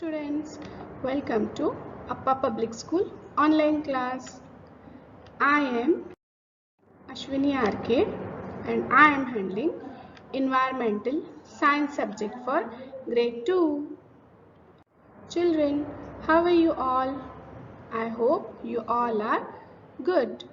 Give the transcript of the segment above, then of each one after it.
students, welcome to Appa Public School online class. I am Ashwini RK and I am handling environmental science subject for grade 2. Children, how are you all? I hope you all are good.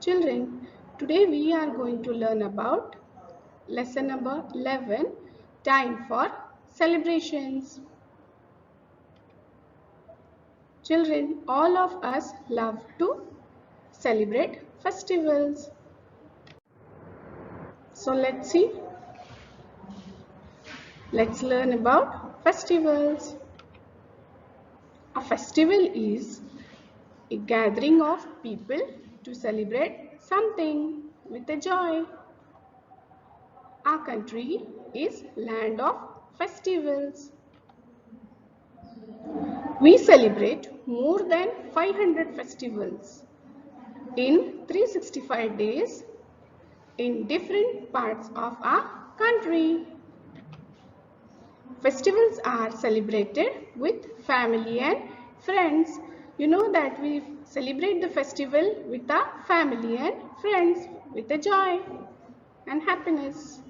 Children, today we are going to learn about lesson number 11, time for celebrations. Children, all of us love to celebrate festivals. So let's see. Let's learn about festivals. A festival is a gathering of people to celebrate something with a joy. Our country is land of festivals. We celebrate more than 500 festivals in 365 days in different parts of our country. Festivals are celebrated with family and friends. You know that we celebrate the festival with our family and friends with a joy and happiness.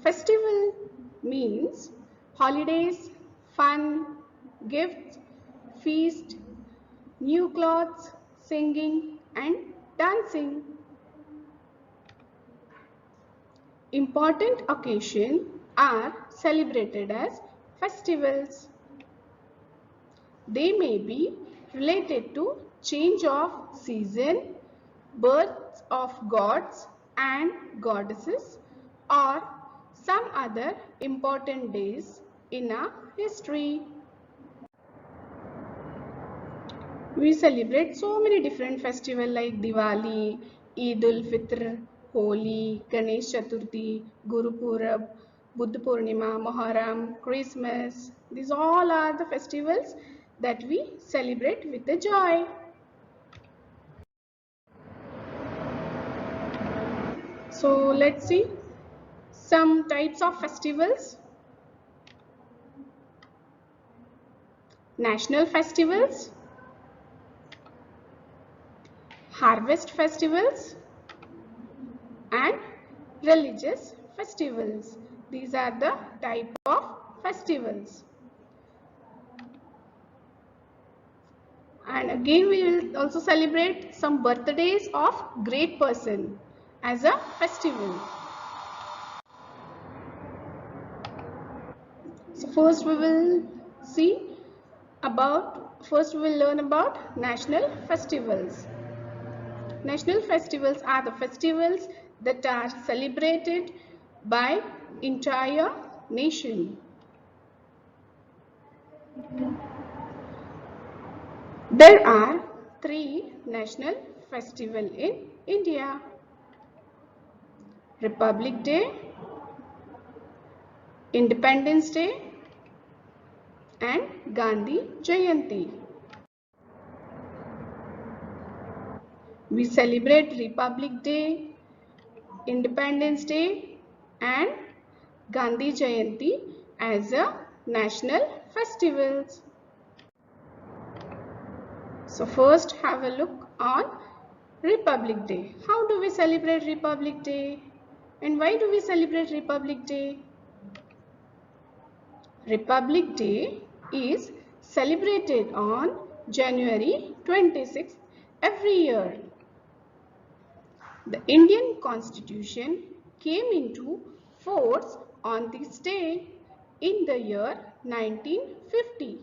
Festival means holidays, fun, gifts, feast, new clothes, singing and dancing. Important occasions are celebrated as festivals. They may be related to change of season, births of gods and goddesses, or some other important days in our history. We celebrate so many different festivals like Diwali, Eid ul Fitr, Holi, Ganesh Chaturthi, Guru Purab, Buddha Purnima, Muharram, Christmas. These all are the festivals that we celebrate with a joy. So let's see some types of festivals. National festivals, harvest festivals, and religious festivals. These are the type of festivals. And again we will also celebrate some birthdays of great person as a festival. So first we will learn about national festivals. National festivals are the festivals that are celebrated by entire nation. There are 3 national festivals in India: Republic Day, Independence Day, and Gandhi Jayanti. We celebrate Republic Day, Independence Day, and Gandhi Jayanti as a national festivals. So first have a look on Republic Day. How do we celebrate Republic Day? And why do we celebrate Republic Day? Republic Day is celebrated on January 26th every year. The Indian Constitution came into force on this day in the year 1950.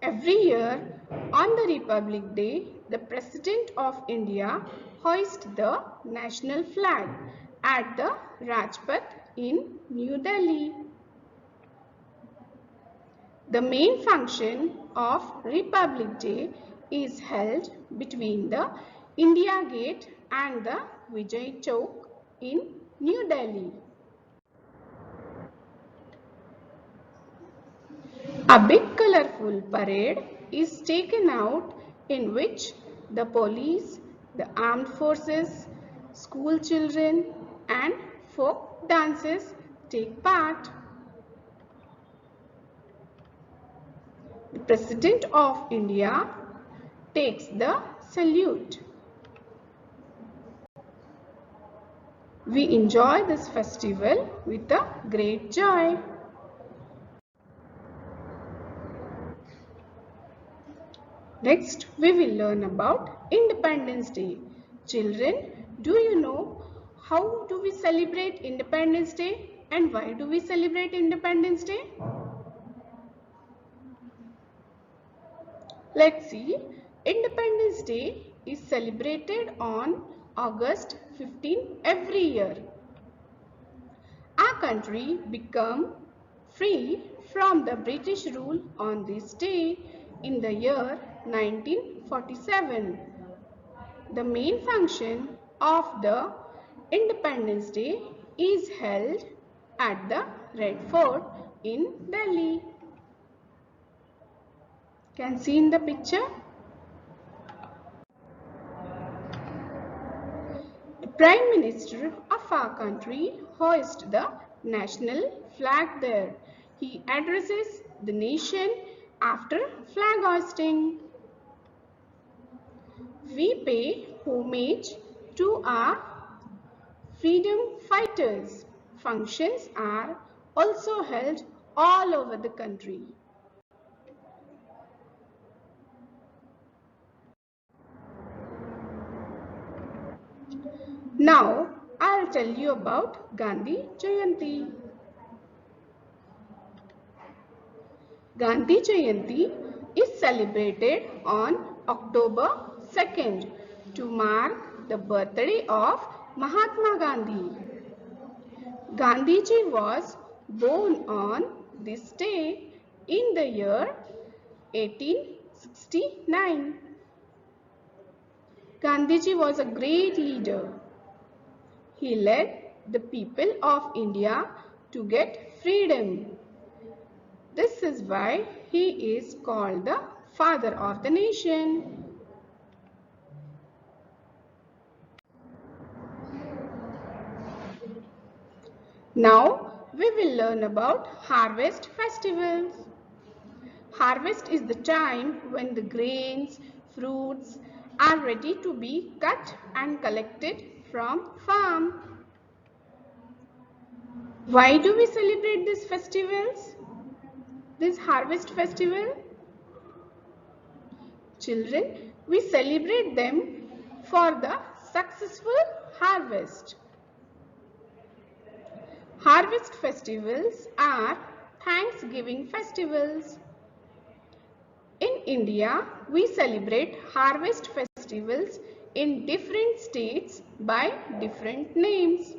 Every year on the Republic Day, the President of India hoists the national flag at the Rajpath in New Delhi. The main function of Republic Day is held between the India Gate and the Vijay Chowk in New Delhi. A big colorful parade is taken out in which the police, the armed forces, school children and folk dances take part. The President of India takes the salute. We enjoy this festival with a great joy. Next, we will learn about Independence Day. Children, do you know how do we celebrate Independence Day and why do we celebrate Independence Day? Let's see. Independence Day is celebrated on August 15 every year. Our country became free from the British rule on this day in the year 1947. The main function of the Independence Day is held at the Red Fort in Delhi. Can see in the picture. The Prime Minister of our country hoists the national flag there. He addresses the nation after flag hoisting. We pay homage to our freedom fighters. Functions are also held all over the country. Now, I'll tell you about Gandhi Jayanti. Gandhi Jayanti is celebrated on October 2nd to mark the birthday of Mahatma Gandhi. Gandhiji was born on this day in the year 1869. Gandhiji was a great leader. He led the people of India to get freedom. This is why he is called the father of the nation. Now we will learn about harvest festivals. Harvest is the time when the grains, fruits are ready to be cut and collected from farm. Why do we celebrate these festivals? This harvest festival? Children, we celebrate them for the successful harvest. Harvest festivals are Thanksgiving festivals. In India, we celebrate harvest festivals in different states by different names.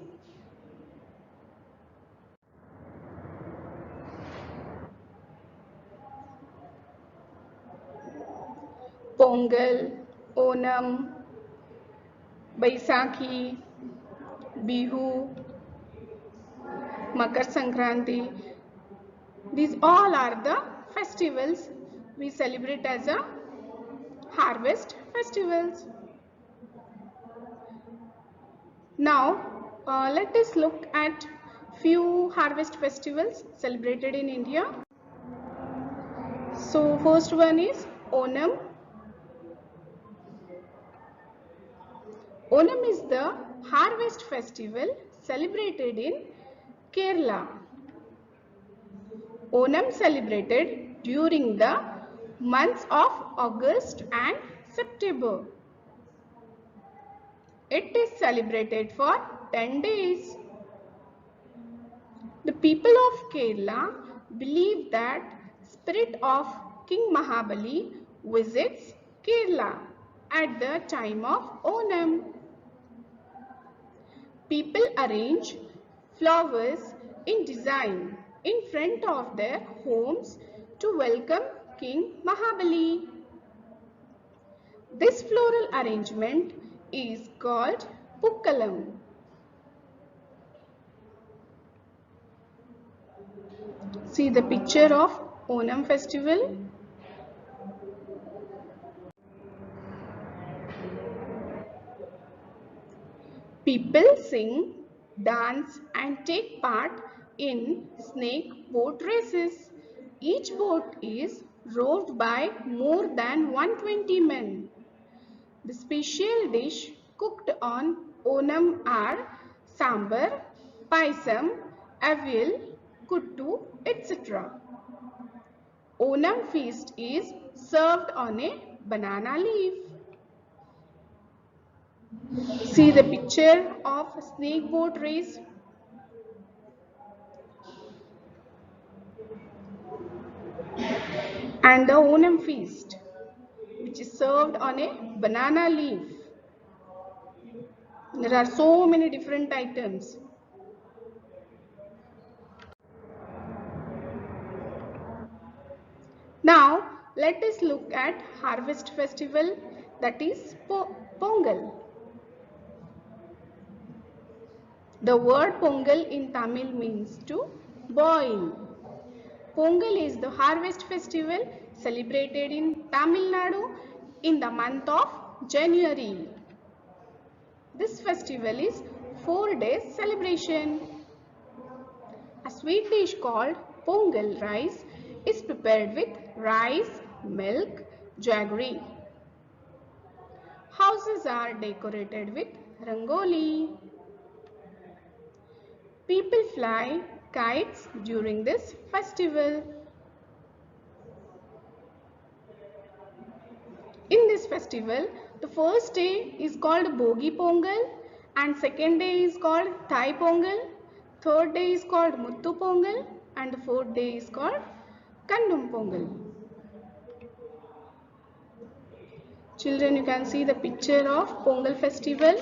Pongal, Onam, Baisakhi, Bihu, Makar Sankranti. These all are the festivals we celebrate as a harvest festivals. Now, let us look at few harvest festivals celebrated in India. So, first one is Onam. Onam is the harvest festival celebrated in Kerala. Onam celebrated during the months of August and September. It is celebrated for 10 days. The people of Kerala believe that spirit of King Mahabali visits Kerala at the time of Onam. People arrange flowers in design in front of their homes to welcome King Mahabali. This floral arrangement is called Pukkalam. See the picture of Onam festival. People sing, dance and take part in snake boat races. Each boat is rowed by more than 120 men. The special dish cooked on Onam are sambar, paisam, avial, kuttu, etc. Onam feast is served on a banana leaf. See the picture of snake boat race. And the Onam feast, which is served on a banana leaf. There are so many different items. Now let us look at harvest festival, that is Pongal. The word Pongal in Tamil means to boil. Pongal is the harvest festival celebrated in Tamil Nadu in the month of January. This festival is 4 days celebration. A sweet dish called Pongal rice is prepared with rice, milk, jaggery. Houses are decorated with rangoli. People fly kites during this festival. In this festival, the first day is called Bogi Pongal and second day is called Thai Pongal, third day is called Muttu Pongal and the fourth day is called Kandum Pongal. Children, you can see the picture of Pongal festival.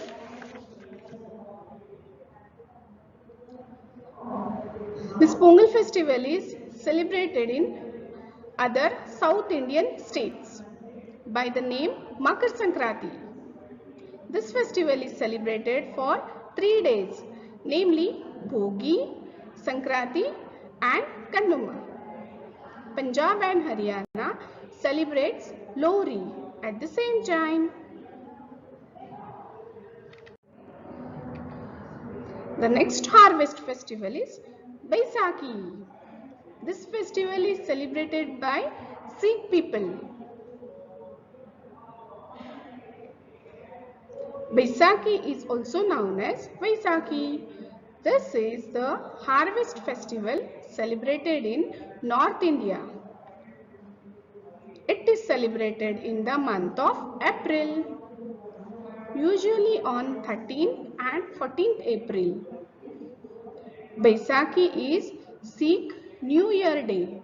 This Pongal festival is celebrated in other South Indian states by the name Makar Sankranti. This festival is celebrated for 3 days, namely Bhogi, Sankranti and Kannuma. Punjab and Haryana celebrates Lohri at the same time. The next harvest festival is Baisakhi. This festival is celebrated by Sikh people. Baisakhi is also known as Vaisakhi. This is the harvest festival celebrated in North India. It is celebrated in the month of April, usually on 13th and 14th April. Baisakhi is Sikh New Year Day.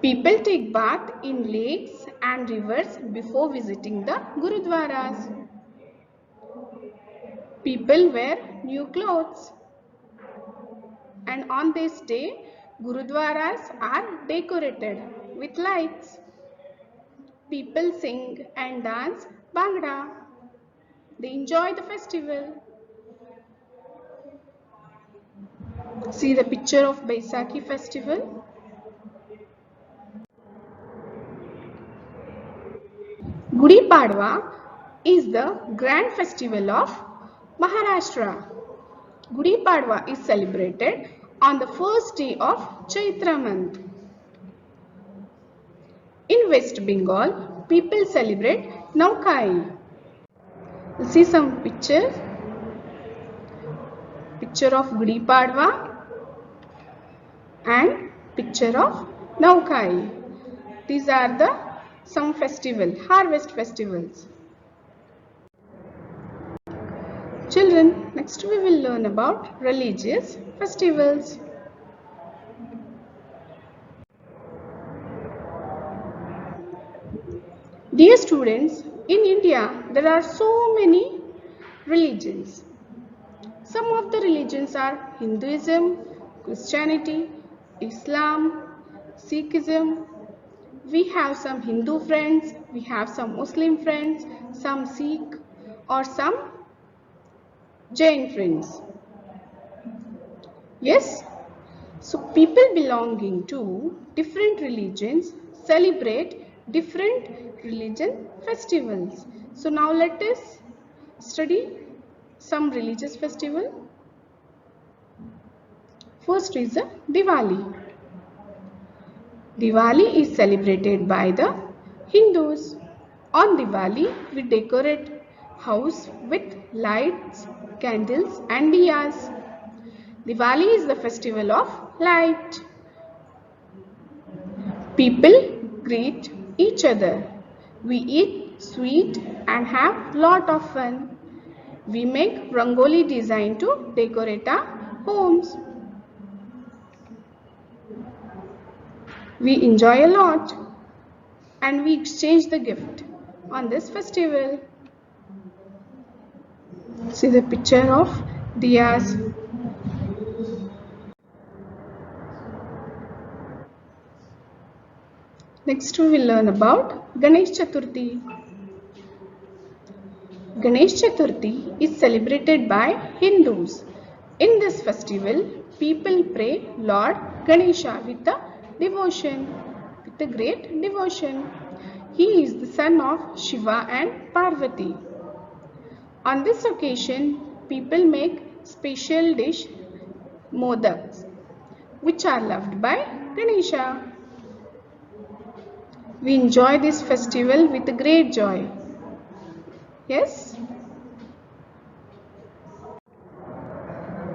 People take bath in lakes and rivers before visiting the Gurudwaras. People wear new clothes. And on this day, Gurudwaras are decorated with lights. People sing and dance Bhangra. They enjoy the festival. See the picture of Baisakhi festival. Gudi Padwa is the grand festival of Maharashtra. Gudi Padwa is celebrated on the first day of Chaitra month. In West Bengal, people celebrate Naukai. We'll see some pictures. Picture of Gudi Padwa and picture of Naukai. These are the some harvest festivals. Children, next we will learn about religious festivals. Dear students, in India there are so many religions. Some of the religions are Hinduism, Christianity, Islam, Sikhism. We have some Hindu friends, we have some Muslim friends, some Sikh or some Jain friends. Yes? So people belonging to different religions celebrate different religion festivals. So now let us study some religious festival. First is Diwali. Diwali is celebrated by the Hindus. On Diwali, we decorate house with lights, candles and diyas. Diwali is the festival of light. People greet each other. We eat sweet and have lot of fun. We make rangoli design to decorate our homes. We enjoy a lot and we exchange the gift on this festival. See the picture of diyas. Next we will learn about Ganesh Chaturthi. Ganesh Chaturthi is celebrated by Hindus. In this festival, people pray Lord Ganesha with a great devotion. He is the son of Shiva and Parvati. On this occasion, people make special dish modaks, which are loved by Ganesha. We enjoy this festival with great joy. Yes?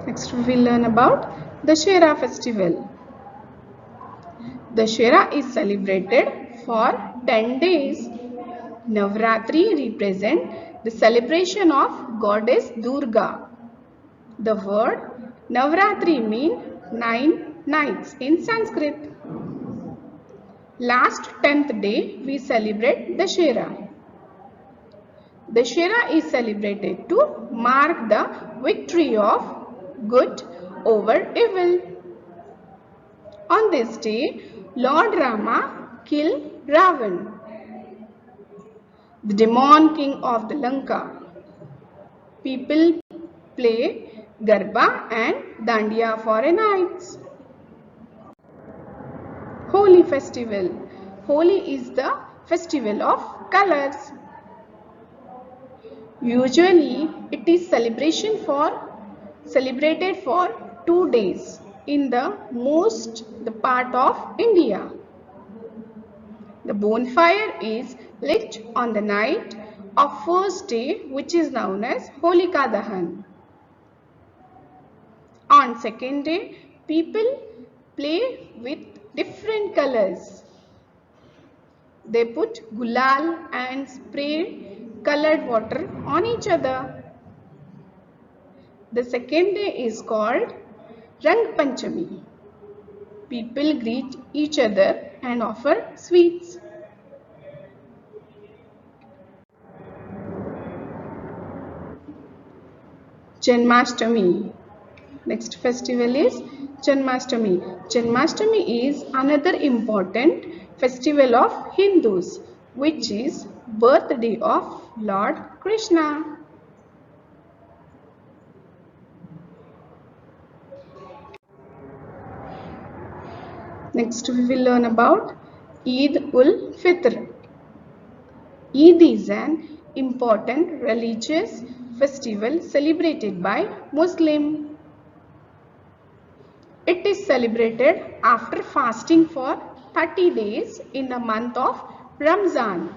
Next we will learn about Dussehra festival. Dussehra is celebrated for 10 days. Navratri represent the celebration of goddess Durga. The word Navratri means 9 nights in Sanskrit. Last 10th day we celebrate Dussehra. Dussehra is celebrated to mark the victory of good over evil. On this day, Lord Rama killed Ravan, the demon king of the Lanka. People play Garba and Dandiya for a night. Holi festival. Holi is the festival of colors. Usually, it is celebrated for 2 days in the part of India. The bonfire is lit on the night of first day, which is known as Holika Dahan. On second day, people play with different colors. They put gulal and spray colored water on each other. The second day is called Rang Panchami. People greet each other and offer sweets. Janmashtami. Next festival is Janmashtami. Janmashtami is another important festival of Hindus, which is birthday of Lord Krishna. Next we will learn about Eid ul Fitr. Eid is an important religious festival celebrated by Muslims. It is celebrated after fasting for 30 days in the month of Ramzan.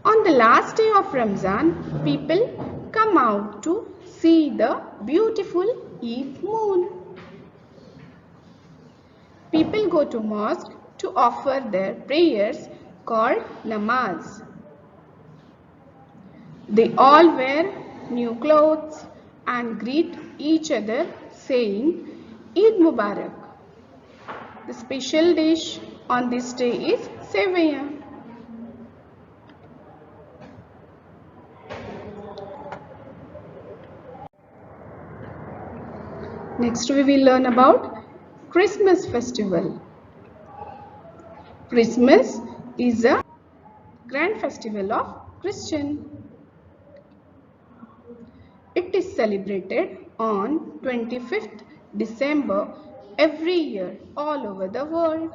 On the last day of Ramzan, people come out to see the beautiful Eid moon. People go to mosque to offer their prayers called namaz. They all wear new clothes and greet each other saying Eid Mubarak. The special dish on this day is sevaya. Next we will learn about Christmas festival. Christmas is a grand festival of Christian. It is celebrated on 25th December every year all over the world.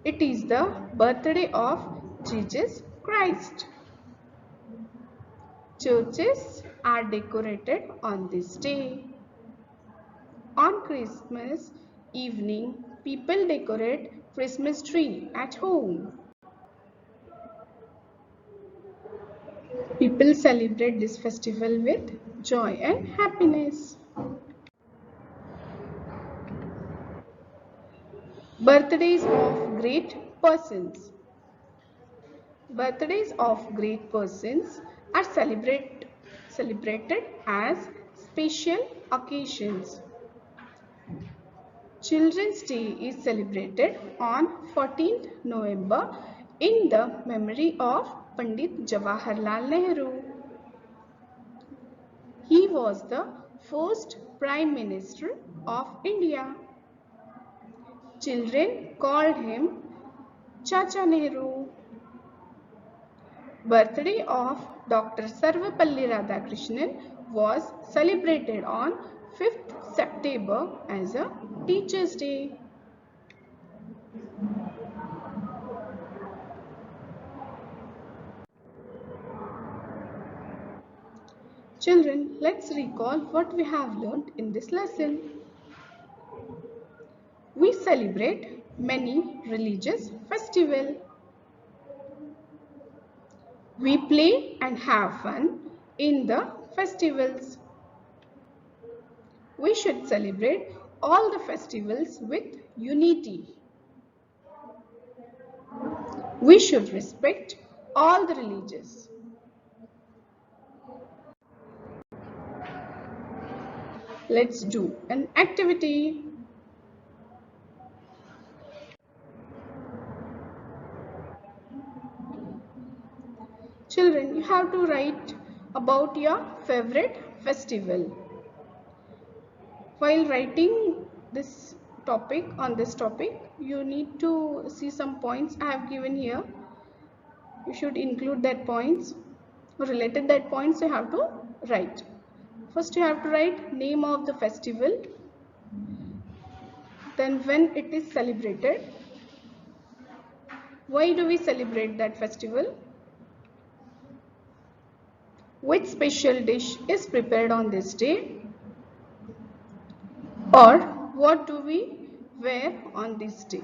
It is the birthday of Jesus Christ. Churches are decorated on this day. On Christmas evening, people decorate Christmas tree at home. People celebrate this festival with joy and happiness. Birthdays of great persons. Birthdays of great persons are celebrated as special occasions. Children's Day is celebrated on 14th November in the memory of Pandit Jawaharlal Nehru. He was the first Prime Minister of India. Children called him Chacha Nehru. Birthday of Dr. Sarvepalli Radhakrishnan was celebrated on 5th September as a Teachers' Day. Children, let's recall what we have learned in this lesson. We celebrate many religious festivals. We play and have fun in the festivals. We should celebrate all the festivals with unity. We should respect all the religions. Let's do an activity. Children, you have to write about your favorite festival. While writing this topic, you need to see some points I have given here. You should include that points, related that points you have to write. First you have to write name of the festival, then when it is celebrated, why do we celebrate that festival, which special dish is prepared on this day, or what do we wear on this day.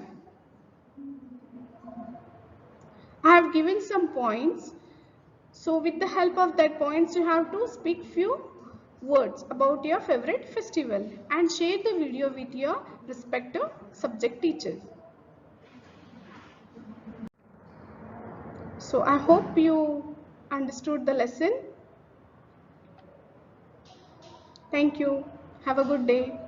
I have given some points, so with the help of that points you have to speak few words about your favorite festival and share the video with your respective subject teachers. So I hope you understood the lesson. Thank you. Have a good day.